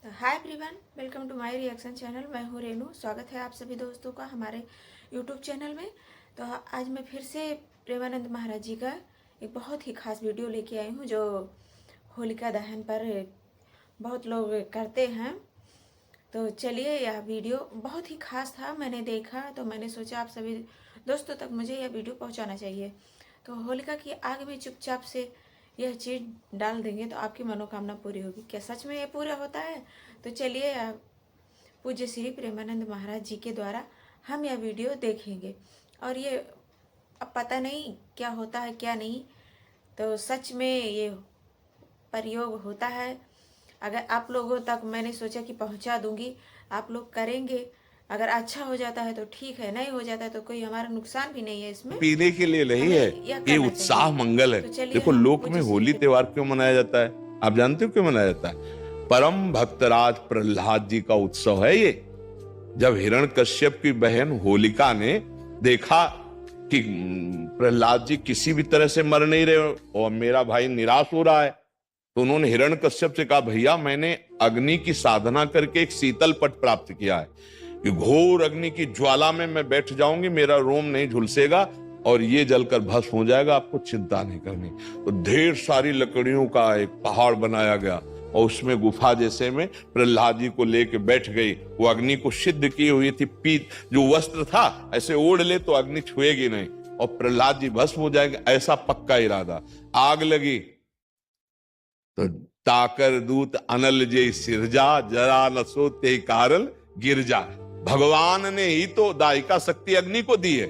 तो hi everyone, welcome to my reaction channel. मैं हूँ रेनू। स्वागत है आप सभी दोस्तों का हमारे यूट्यूब चैनल में। तो आज मैं फिर से प्रेमानंद महाराज जी का एक बहुत ही खास वीडियो लेके आई हूँ, जो होलिका दहन पर बहुत लोग करते हैं। तो चलिए, यह वीडियो बहुत ही खास था। मैंने देखा तो मैंने सोचा आप सभी दोस्तों तक मुझे यह वीडियो पहुँचाना चाहिए। तो होलिका की आग में चुपचाप से यह चीज़ डाल देंगे तो आपकी मनोकामना पूरी होगी। क्या सच में ये पूरा होता है? तो चलिए, पूज्य श्री प्रेमानंद महाराज जी के द्वारा हम यह वीडियो देखेंगे। और ये अब पता नहीं क्या होता है क्या नहीं, तो सच में ये प्रयोग होता है। अगर आप लोगों तक मैंने सोचा कि पहुंचा दूंगी, आप लोग करेंगे। अगर अच्छा हो जाता है तो ठीक है, नहीं हो जाता है तो कोई हमारा नुकसान भी नहीं है। इसमें पीने के लिए नहीं है, ये उत्साह मंगल है। तो देखो, लोक में होली त्योहार क्यों मनाया जाता है? आप जानते हो क्यों मनाया जाता है? परम भक्तराज प्रहलाद जी का उत्सव है ये। जब हिरण्यकश्यप की बहन होलिका ने देखा कि प्रहलाद जी किसी भी तरह से मर नहीं रहे और मेरा भाई निराश हो रहा है, तो उन्होंने हिरण्यकश्यप से कहा, भैया मैंने अग्नि की साधना करके एक शीतल पट प्राप्त किया है कि घोर अग्नि की ज्वाला में मैं बैठ जाऊंगी, मेरा रोम नहीं झुलसेगा और ये जलकर भस्म हो जाएगा, आपको चिंता नहीं करनी। तो ढेर सारी लकड़ियों का एक पहाड़ बनाया गया और उसमें गुफा जैसे में प्रहलाद जी को लेके बैठ गई। वो अग्नि को सिद्ध की हुई थी, पीत जो वस्त्र था ऐसे ओढ़ ले तो अग्नि छुएगी नहीं और प्रहलाद जी भस्म हो जाएंगे, ऐसा पक्का इरादा। आग लगी तो ताकर दूत अनल जे सिरजा, जरा न सोते कारण गिरजा। भगवान ने ही तो दायिका शक्ति अग्नि को दी है।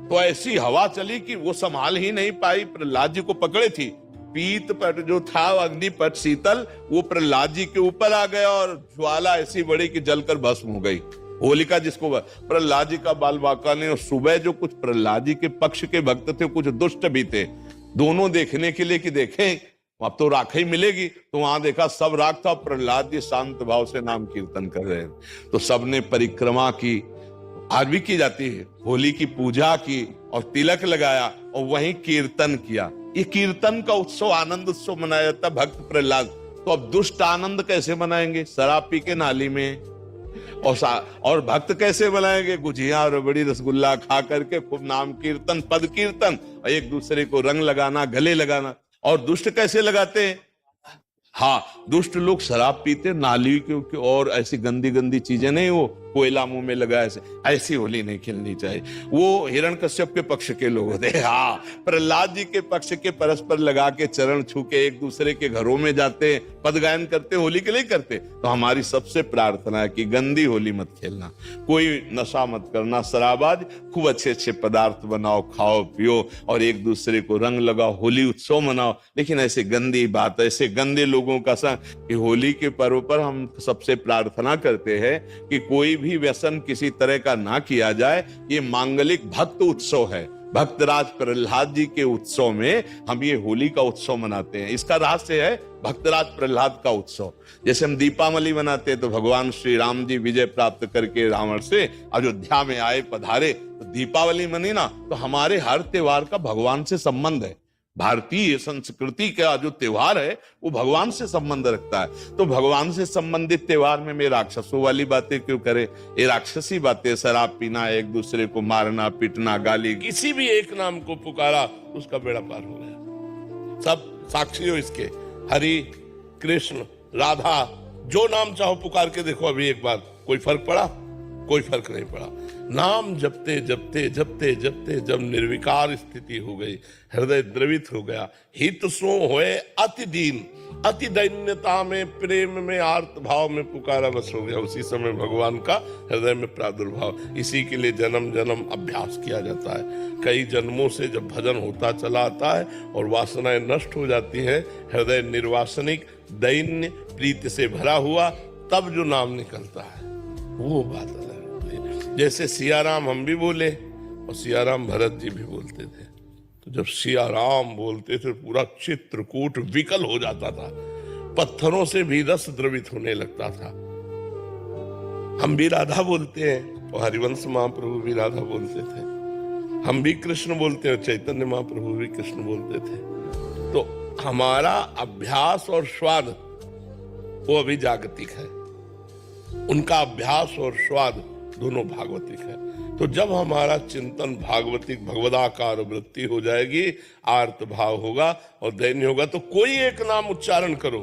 तो ऐसी हवा चली कि वो संभाल ही नहीं पाई, प्रहलाद जी को पकड़े थी। पीत पट जो था अग्निपट शीतल, वो प्रहलाद जी के ऊपर आ गया और ज्वाला ऐसी बड़ी कि जलकर भस्म हो गई। होलिका जिसको प्रहलाद जी का बाल बांका ने, और सुबह जो कुछ प्रहलाद जी के पक्ष के भक्त थे, कुछ दुष्ट भी थे, दोनों देखने के लिए कि देखें अब तो राख ही मिलेगी, तो वहां देखा सब राख था। प्रहलाद जी शांत भाव से नाम कीर्तन कर रहे हैं। तो सबने परिक्रमा की, आज भी की जाती है, होली की पूजा की और तिलक लगाया और वहीं कीर्तन किया। ये कीर्तन का उत्सव, आनंद उत्सव मनाया जाता है भक्त प्रहलाद। तो अब दुष्ट आनंद कैसे मनाएंगे? शराब पी के नाली में। और भक्त कैसे बनाएंगे? गुजिया रबड़ी रसगुल्ला खा करके खूब नाम कीर्तन, पद कीर्तन, और एक दूसरे को रंग लगाना, गले लगाना। और दुष्ट कैसे लगाते हैं? हाँ, दुष्ट लोग शराब पीते, नाली के और ऐसी गंदी गंदी चीजें नहीं, वो कोयला मुंह में लगा, ऐसी होली नहीं खेलनी चाहिए। वो हिरण्यकश्यप के पक्ष के लोग होते हैं। हाँ, प्रहलाद जी के पक्ष के परस्पर लगा के चरण छू के एक दूसरे के घरों में जाते, पद गायन करते, होली के लिए करते। तो हमारी सबसे प्रार्थना है कि गंदी होली मत खेलना, कोई नशा मत करना, शराबाज, खूब अच्छे अच्छे पदार्थ बनाओ, खाओ पियो और एक दूसरे को रंग लगाओ, होली उत्सव मनाओ। लेकिन ऐसे गंदी बात, ऐसे गंदे लोगों का संग, कि होली के पर्व पर हम सबसे प्रार्थना करते हैं कि कोई भी व्यसन किसी तरह का ना किया जाए। ये मांगलिक भक्त उत्सव है। भक्तराज प्रहलाद जी के उत्सव में हम ये होली का उत्सव मनाते हैं। इसका रहस्य है भक्तराज प्रहलाद का उत्सव। जैसे हम दीपावली मनाते हैं तो भगवान श्री राम जी विजय प्राप्त करके रावण से अयोध्या में आए, पधारे, तो दीपावली मनी ना। तो हमारे हर त्योहार का भगवान से संबंध है। भारतीय संस्कृति का जो त्योहार है वो भगवान से संबंध रखता है। तो भगवान से संबंधित त्योहार में मैं राक्षसों वाली बातें क्यों करे? ये राक्षसी बातें, शराब पीना, एक दूसरे को मारना पीटना, गाली, किसी भी एक नाम को पुकारा उसका बेड़ा पार हो गया। सब साक्षी हो इसके। हरि, कृष्ण, राधा, जो नाम चाहो पुकार के देखो। अभी एक बार कोई फर्क पड़ा? कोई फर्क नहीं पड़ा। नाम जपते जपते जपते जपते जब निर्विकार स्थिति हो गई, हृदय द्रवित हो गया, हित सो होए अति दीन, अति दैन्यता में, प्रेम में, आर्त भाव में पुकारा, बस हो गया। उसी समय भगवान का हृदय में प्रादुर्भाव। इसी के लिए जन्म जन्म अभ्यास किया जाता है। कई जन्मों से जब भजन होता चला आता है और वासनाएं नष्ट हो जाती हैं, हृदय निर्वासनिक, दैन्य, प्रीति से भरा हुआ, तब जो नाम निकलता है वो बात अलग है। जैसे सियाराम हम भी बोले और सियाराम भरत जी भी बोलते थे। तो जब सियाराम बोलते थे पूरा चित्रकूट विकल हो जाता था, पत्थरों से भी रस द्रवित होने लगता था। हम भी राधा बोलते हैं और हरिवंश महाप्रभु भी राधा बोलते थे। हम भी कृष्ण बोलते हैं, चैतन्य महाप्रभु भी कृष्ण बोलते थे। तो हमारा अभ्यास और स्वाद वो अभी जागतिक है। उनका अभ्यास और स्वाद दोनों भागवतिक है। तो जब हमारा चिंतन भागवतिक भगवदाकार वृत्ति हो जाएगी, आर्त भाव होगा और दैन्य होगा, तो कोई एक नाम उच्चारण करो,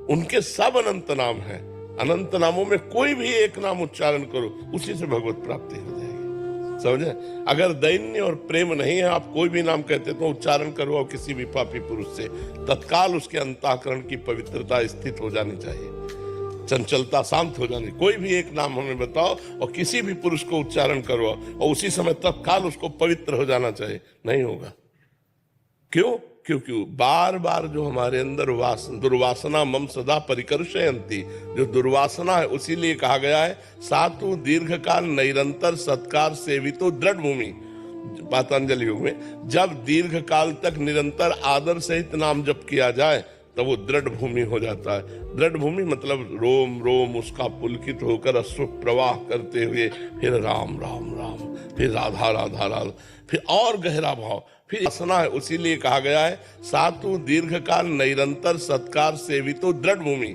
उनके सब अनंत नाम है, अनंत नामों में कोई भी एक नाम उच्चारण करो, उसी से भगवत प्राप्ति हो जाएगी। समझे? अगर दैन्य और प्रेम नहीं है, आप कोई भी नाम कहते तो उच्चारण करो और किसी भी पापी पुरुष से, तत्काल उसके अंतःकरण की पवित्रता स्थित हो जानी चाहिए, चंचलता शांत हो जानी। कोई भी एक नाम हमें बताओ और किसी भी पुरुष को उच्चारण करो और उसी समय तत्काल उसको पवित्र हो जाना चाहिए, नहीं होगा। क्यों? क्योंकि बार बार जो हमारे अंदर दुर्वासना मम सदा परिकर्षयन्ति, जो दुर्वासना है, उसीलिए कहा गया है सातु दीर्घकाल निरंतर सत्कार सेवितो दृढ़ भूमि। पातंजलि योग में जब दीर्घ काल तक निरंतर आदर सहित नाम जप किया जाए तब वो दृढ़ भूमि हो जाता है। दृढ़ भूमि मतलब रोम रोम उसका पुलकित होकर अश्रु प्रवाह करते हुए फिर राम राम राम, फिर राधा राधा राधा, फिर और गहरा भाव, फिर वासना है। उसीलिए कहा गया है सातु दीर्घकाल निरंतर सत्कार सेवितो दृढ़ भूमि।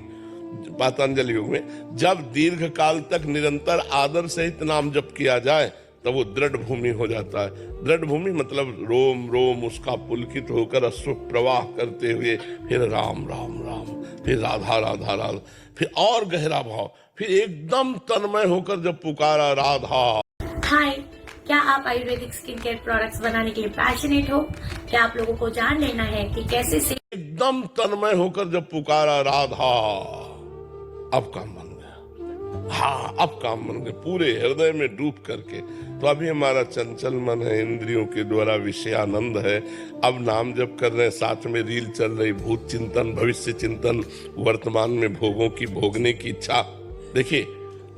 पातंजलि योग में जब दीर्घ काल तक निरंतर आदर सहित नाम जप किया जाए तब वो दृढ़ भूमि हो जाता है। दृढ़ भूमि मतलब रोम रोम उसका पुलकित होकर अश्रु प्रवाह करते हुए फिर राम राम राम, फिर राधा राधा राधा, फिर और गहरा भाव, फिर एकदम तन्मय होकर जब पुकारा राधा। हाय, क्या आप आयुर्वेदिक स्किन केयर प्रोडक्ट्स बनाने के लिए पैशनेट हो? क्या आप लोगों को जान लेना है कि कैसे से एकदम तन्मय होकर जब पुकारा राधा, अब काम बन गया। हाँ, अब काम बन गया, पूरे हृदय में डूब करके। तो अभी हमारा चंचल मन है, इंद्रियों के द्वारा विषयानंद है, अब नाम जप कर रहे हैं, साथ में रील चल रही, भूत चिंतन भविष्य चिंतन, वर्तमान में भोगों की भोगने की इच्छा। देखिए,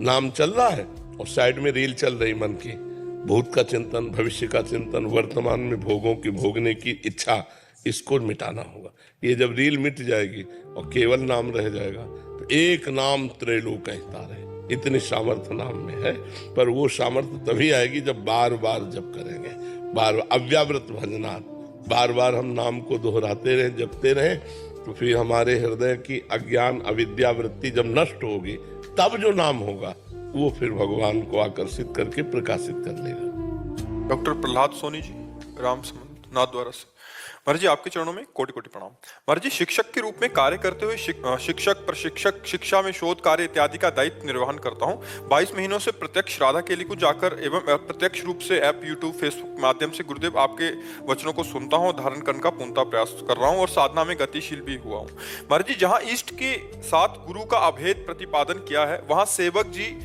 नाम चल रहा है और साइड में रील चल रही मन की, भूत का चिंतन, भविष्य का चिंतन, वर्तमान में भोगों की भोगने की इच्छा, इसको मिटाना होगा। ये जब रील मिट जाएगी और केवल नाम रह जाएगा तो एक नाम त्रैलोक कहता रहे, इतनी सामर्थ्य नाम में है। पर वो सामर्थ्य तभी आएगी जब बार बार जप करेंगे, बार बार अव्यावृत भजनात्, बार बार हम नाम को दोहराते रहे, जपते रहे, तो फिर हमारे हृदय की अज्ञान अविद्या वृत्ति जब नष्ट होगी तब जो नाम होगा वो फिर भगवान को आकर्षित करके प्रकाशित कर लेगा। डॉक्टर प्रहलाद सोनी जी, रामसमुंद नाथद्वारा से। महाराज जी, आपके चरणों में कोटि कोटि प्रणाम। महाराज जी, शिक्षक के रूप में कार्य करते हुए शिक्षक प्रशिक्षक शिक्षा में शोध कार्य इत्यादि का दायित्व निर्वहन करता हूं। 22 महीनों से प्रत्यक्ष राधा केली को जाकर एवं प्रत्यक्ष रूप से ऐप, यूट्यूब, फेसबुक माध्यम से गुरुदेव आपके वचनों को सुनता हूं, धारण करने का पूर्णतः प्रयास कर रहा हूं और साधना में गतिशील भी हुआ हूं। महाराज जी, जहाँ इष्ट के साथ गुरु का अभेद प्रतिपादन किया है, वहां सेवक जी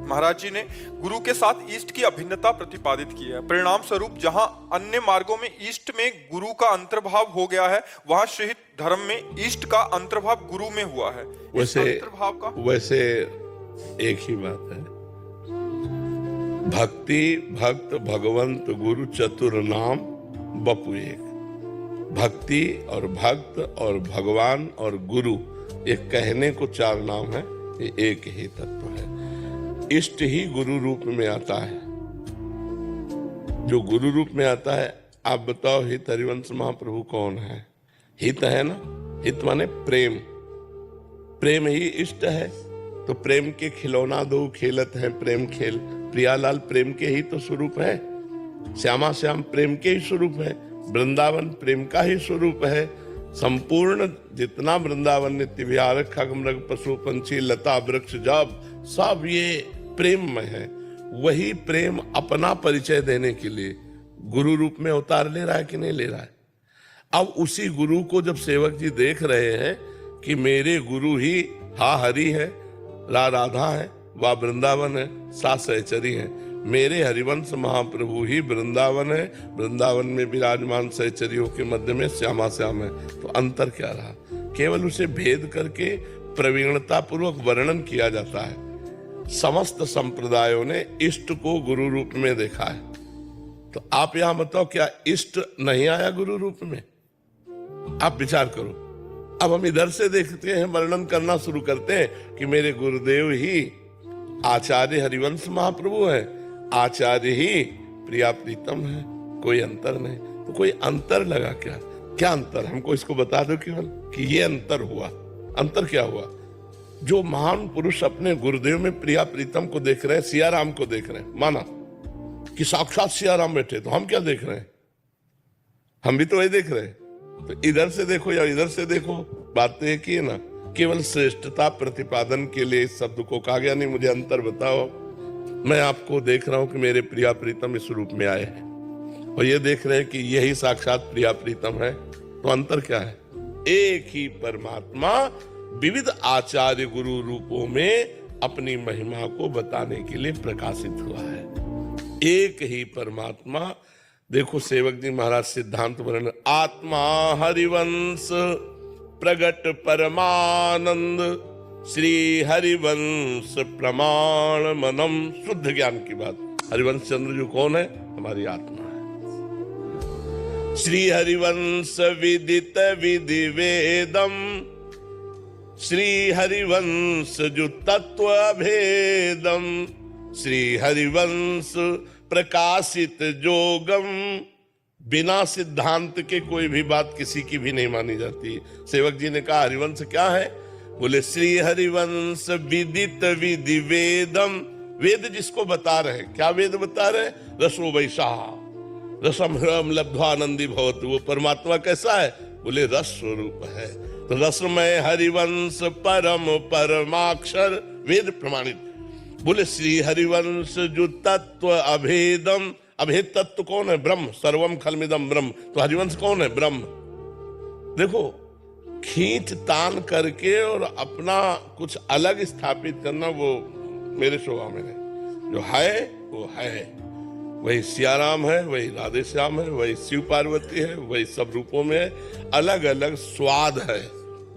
महाराज जी ने गुरु के साथ ईष्ट की अभिन्नता प्रतिपादित की है। परिणाम स्वरूप जहां अन्य मार्गों में ईष्ट में गुरु का अंतर्भाव हो गया है, वहां श्रीहित धर्म में ईष्ट का अंतर्भाव गुरु में हुआ है। वैसे एक ही बात है, भक्ति भक्त भगवंत गुरु चतुर नाम बपु एक। भक्ति और भक्त और भगवान और गुरु, एक कहने को चार नाम है, ये एक ही तत्व है। इष्ट ही गुरु रूप में आता है। जो गुरु रूप में आता है, आप बताओ हित हरिवंश महाप्रभु कौन है? हित है ना, हित माने प्रेम, प्रेम ही इष्ट है। तो प्रेम के खिलौना दो खेलत है प्रेम खेल, प्रियालाल प्रेम के ही तो स्वरूप है, श्यामा श्याम प्रेम के ही स्वरूप है, वृंदावन प्रेम का ही स्वरूप है। संपूर्ण जितना वृंदावन नित्य विहार खग मृग पशु पंछी लता वृक्ष जब सब ये प्रेम में है। वही प्रेम अपना परिचय देने के लिए गुरु रूप में अवतार ले रहा है कि नहीं ले रहा है? अब उसी गुरु को जब सेवक जी देख रहे हैं कि मेरे गुरु ही हा हरि है, ला राधा है, वा वृंदावन है, सा सहचरी है, मेरे हरिवंश महाप्रभु ही वृंदावन है, वृंदावन में विराजमान सहचरियों के मध्य में श्यामा श्याम है। तो अंतर क्या रहा? केवल उसे भेद करके प्रवीणता पूर्वक वर्णन किया जाता है। समस्त संप्रदायों ने इष्ट को गुरु रूप में देखा है। तो आप यहां बताओ, क्या इष्ट नहीं आया गुरु रूप में? आप विचार करो। अब हम इधर से देखते हैं, वर्णन करना शुरू करते हैं कि मेरे गुरुदेव ही आचार्य हरिवंश महाप्रभु है, आचार्य ही प्रिया प्रीतम है, कोई अंतर नहीं। तो कोई अंतर लगा क्या? क्या अंतर? हमको इसको बता दो केवल कि ये अंतर हुआ। अंतर क्या हुआ? जो महान पुरुष अपने गुरुदेव में प्रिया प्रीतम को देख रहे हैं, सिया राम को देख रहे हैं, माना कि साक्षात सिया राम बैठे, तो हम क्या देख रहे हैं? हम भी तो वही देख रहे हैं। तो इधर से देखो या इधर से देखो, बात तो एक ही है ना। केवल श्रेष्ठता प्रतिपादन के लिए इस शब्द को कहा गया, नहीं मुझे अंतर बताओ। मैं आपको देख रहा हूं कि मेरे प्रिया प्रीतम इस रूप में आए हैं, और ये देख रहे हैं कि यही साक्षात प्रिया प्रीतम है, तो अंतर क्या है? एक ही परमात्मा विविध आचार्य गुरु रूपों में अपनी महिमा को बताने के लिए प्रकाशित हुआ है। एक ही परमात्मा। देखो सेवक जी महाराज सिद्धांत वर्णन, आत्मा हरिवंश प्रगट परमानंद श्री हरिवंश प्रमाण मनम। शुद्ध ज्ञान की बात। हरिवंश चंद्र जो कौन है? हमारी आत्मा है। श्री हरिवंश विदित विधि वेदम श्री हरिवंश जो तत्व भेदम श्री हरिवंश प्रकाशित जोगम। बिना सिद्धांत के कोई भी बात किसी की भी नहीं मानी जाती। सेवक जी ने कहा हरिवंश क्या है? बोले श्री हरिवंश विदित विधि वेदम। वेद जिसको बता रहे, क्या वेद बता रहे? रसो वैसा रसम हृम लब्ध्वानंदी भवतु। वो परमात्मा कैसा है? बोले रस स्वरूप है। तो रसमय हरिवंश परम परमाक्षर वेद प्रमाणित। बोले श्री हरिवंश जो तत्व अभेदम। अभेद तत्व कौन है? ब्रह्म। सर्वम खलमिदम ब्रह्म। तो हरिवंश कौन है? ब्रह्म। देखो, खींच तान करके और अपना कुछ अलग स्थापित करना वो मेरे स्वभाव में नहीं। जो है वो है। वही सियाराम है, वही राधे श्याम है, वही शिव पार्वती है, वही सब रूपों में है। अलग अलग स्वाद है।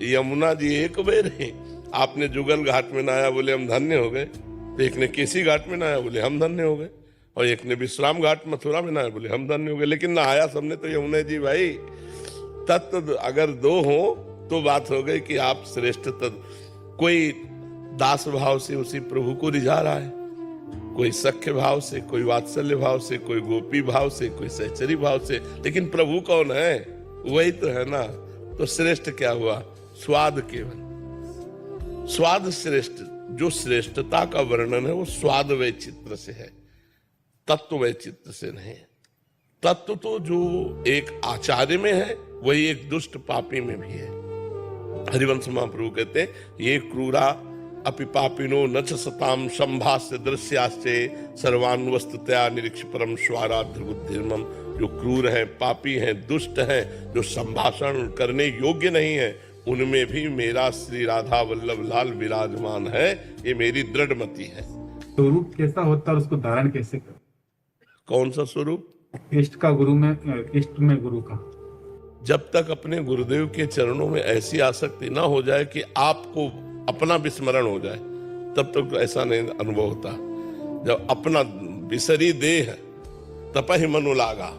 यमुना जी एक बेर ही आपने जुगल घाट में नहाया, बोले हम धन्य हो गए। तो एक ने केसी घाट में नहाया, बोले हम धन्य हो गए। और एक ने विश्राम घाट मथुरा में नहाया, बोले हम धन्य हो गए। लेकिन नहाया सबने तो यमुना जी भाई। तत्व अगर दो हो तो बात हो गई कि आप श्रेष्ठ तत्व। कोई दास भाव से उसी प्रभु को रिझा रहा है, कोई सख्य भाव से, कोई वात्सल्य भाव से, कोई गोपी भाव से, कोई सहचरी भाव से। लेकिन प्रभु कौन है? वही तो है ना। तो श्रेष्ठ क्या हुआ? स्वाद केवल। स्वाद श्रेष्ठ। जो श्रेष्ठता का वर्णन है वो स्वाद वैचित्र से है, तत्व वैचित्र से नहीं। तत्व तो जो एक आचार्य में है वही एक दुष्ट पापी में भी है। हरिवंश महाप्रभु कहते हैं ये क्रूरा अपि पापिनो न च सताम संभास्य दृश्यास्ते सर्वान् वस्तुतया निरीक्ष परम स्वाराध्य बुद्धिर्मम। जो क्रूर है, पापी है, दुष्ट है, जो संभाषण करने योग्य नहीं है, उनमें भी मेरा श्री राधा वल्लभ लाल विराजमान है। ये मेरी दृढ़ मति है। स्वरूप कैसा होता है और उसको धारण कैसे करें? कौन सा स्वरूप? इष्ट का गुरु में, इष्ट में गुरु का। जब तक अपने गुरुदेव के चरणों में ऐसी आसक्ति ना हो जाए कि आपको अपना विस्मरण हो जाए, तब तक ऐसा नहीं अनुभव होता। जब अपना विसरी देह तपहि मनु लागा।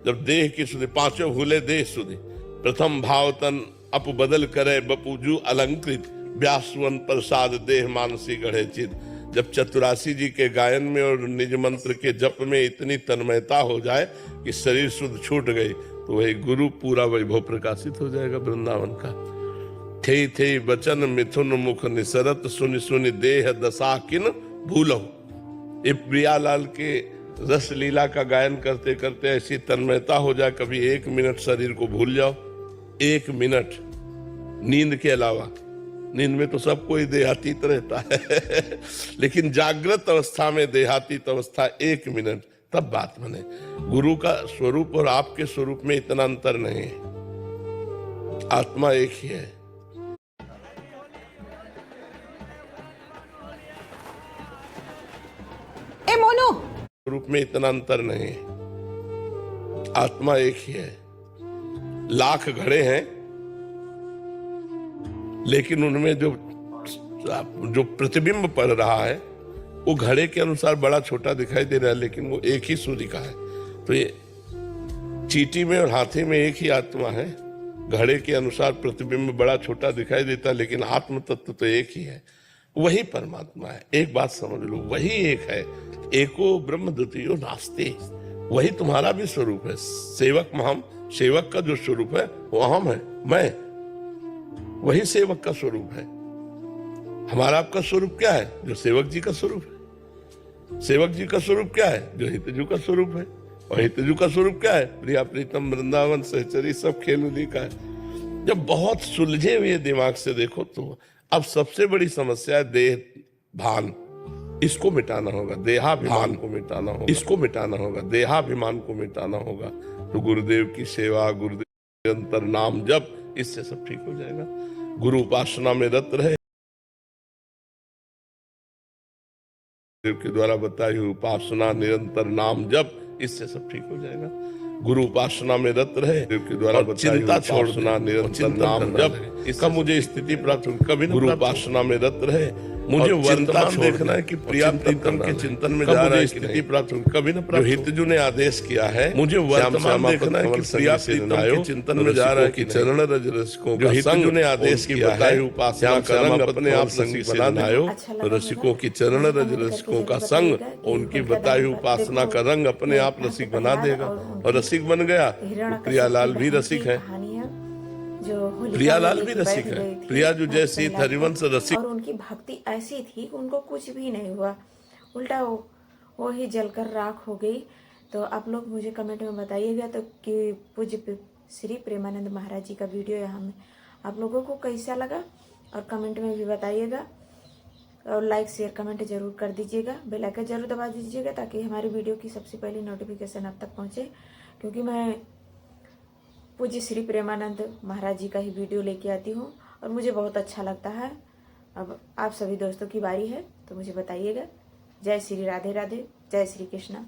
जब देह की सुधि, पांचों भूले देह सुधि। प्रथम भाव तन अप बदल करे बपूजू अलंकृत। व्यासवन प्रसाद देह मानसी गढ़े चित। जब चतुरासी जी के गायन में और निज मंत्र के जप में इतनी तन्मयता हो जाए कि शरीर शुद्ध छूट गई, तो वही गुरु पूरा वैभव प्रकाशित हो जाएगा वृंदावन का। थे थे बचन मिथुन मुख निसरत सुनि सुनि देह दशा किन भूलो। ये प्रियालाल के रस लीला का गायन करते करते ऐसी तन्मयता हो जाए, कभी 1 मिनट शरीर को भूल जाओ। 1 मिनट नींद के अलावा। नींद में तो सब कोई देहातीत रहता है लेकिन जागृत अवस्था में देहातीत अवस्था 1 मिनट, तब बात बने। गुरु का स्वरूप और आपके स्वरूप में इतना अंतर नहीं है। आत्मा एक ही है। रूप में इतना अंतर नहीं है। आत्मा एक ही है। लाख घड़े हैं, लेकिन उनमें जो प्रतिबिंब पड़ रहा है वो घड़े के अनुसार बड़ा छोटा दिखाई दे रहा है, लेकिन वो एक ही सूर्य का है। तो ये चींटी में और हाथी में एक ही आत्मा है। घड़े के अनुसार प्रतिबिंब बड़ा छोटा दिखाई देता है, लेकिन आत्म तत्व तो एक ही है। वही परमात्मा है। एक बात समझ लो, वही एक है। एको ब्रह्म द्वितीयो नास्ति। वही तुम्हारा भी स्वरूप है। सेवक महम, सेवक का जो स्वरूप है वो अहम है, मैं। वही सेवक का स्वरूप है। हमारा आपका स्वरूप क्या है? जो सेवक जी का स्वरूप है। सेवक जी का स्वरूप क्या है? जो हितजू का स्वरूप है। और हितजू का स्वरूप क्या है? प्रिया प्रीतम वृंदावन सहचरी सब खेल उन्हीं का है। जब बहुत सुलझे हुए दिमाग से देखो तो अब सबसे बड़ी समस्या है देह भान, इसको मिटाना होगा। देहाभिमान को मिटाना होगा, इसको मिटाना होगा। देहाभिमान को मिटाना होगा। तो गुरुदेव की सेवा, गुरुदेव निरंतर नाम जप, इससे सब ठीक हो जाएगा। गुरु उपासना में रत रहे, देव के द्वारा बताई हुई उपासना, निरंतर नाम जप, इससे सब ठीक हो जाएगा। गुरु उपासना में रत रहे, देव के द्वारा चिंता छोड़ना, निरंतर नाम जप, इसका मुझे स्थिति प्राप्त हो। कभी गुरु उपासना में रत रहे, मुझे वर्तमान देखना है कि प्रिया प्रीतम के चिंतन में जा रहा है, स्थिति प्राप्त हो। कभी न प्राप्त। हितजू ने आदेश किया है, मुझे वर्तमान देखना है कि प्रिया प्रीतम के चिंतन में जा रहा है कि चरण रज रसिकों का हितजू ने आदेश किया है, उपासना का रंग अपने आप रसिक बना बनायो। रसिकों की चरण रज रसिकों का संग, उनकी बताई उपासना का रंग अपने आप रसिक बना देगा। और रसिक बन गया तो प्रियालाल भी रसिक है। प्रियालाल भी रसिक है। प्रिया जो जैसी हरिवंश रसिक, और उनकी भक्ति ऐसी थी कि उनको कुछ भी नहीं हुआ, उल्टा वो ही जलकर राख हो गई। तो आप लोग मुझे कमेंट में बताइएगा तो कि पूज्य श्री प्रेमानंद महाराज जी का वीडियो यहाँ में आप लोगों को कैसा लगा, और कमेंट में भी बताइएगा। और लाइक शेयर कमेंट जरूर कर दीजिएगा, बेल आइकन जरूर दबा दीजिएगा ताकि हमारी वीडियो की सबसे पहले नोटिफिकेशन आप तक पहुँचे। क्योंकि मैं पूज्य श्री प्रेमानंद महाराज जी का ही वीडियो लेके आती हूँ और मुझे बहुत अच्छा लगता है। अब आप सभी दोस्तों की बारी है तो मुझे बताइएगा। जय श्री राधे राधे, जय श्री कृष्णा।